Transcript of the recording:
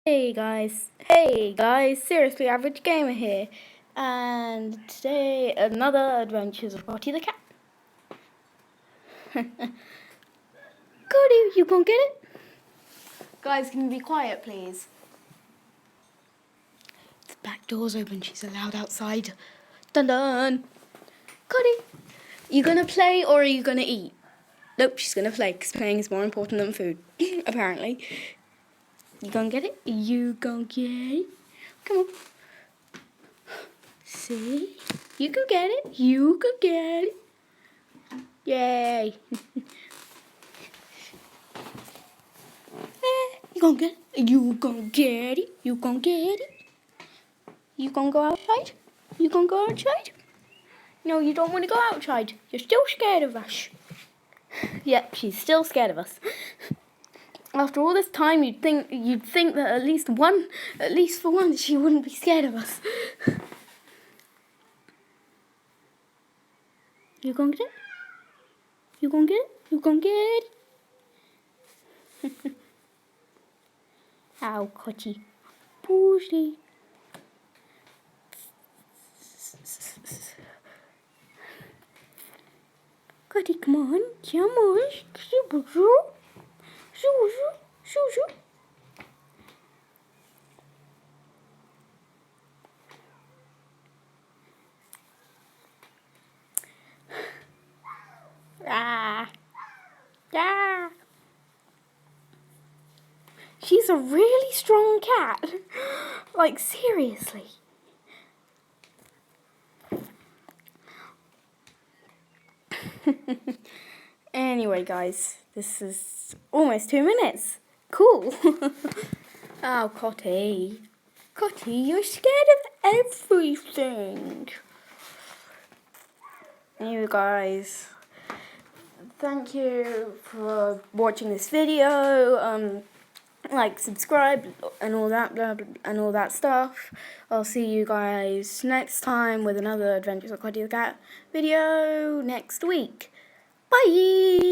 Hey guys, Seriously Average Gamer here, and today another Adventures of Cottie the cat. Cottie, you gonna get it? Guys, can you be quiet please? The back door's open, she's allowed outside. Dun dun! Cottie, you gonna play or are you gonna eat? Nope, she's gonna play, because playing is more important than food, apparently. You gonna get it? You gonna get it? Come on. See? You can get it. You can get it. Yay. You gonna get it. You gonna get it. You gonna get it. You gonna go outside? You gonna go outside? No, you don't want to go outside. You're still scared of us. Yep, she's still scared of us. After all this time, you'd think that at least for once, she wouldn't be scared of us. You gonna get it? You gonna get it? You gonna get it? Ow, Cottie. Pudgy. Cottie, come on. Come on. Shoo. Ah. She's a really strong cat. Like, seriously. Anyway, guys, this is almost 2 minutes. Cool. Oh, Cottie. Cottie, you're scared of everything. Anyway, guys, thank you for watching this video. Like, subscribe, and all that, blah, blah, and all that stuff. I'll see you guys next time with another Adventures of Cottie the Cat video next week. Bye!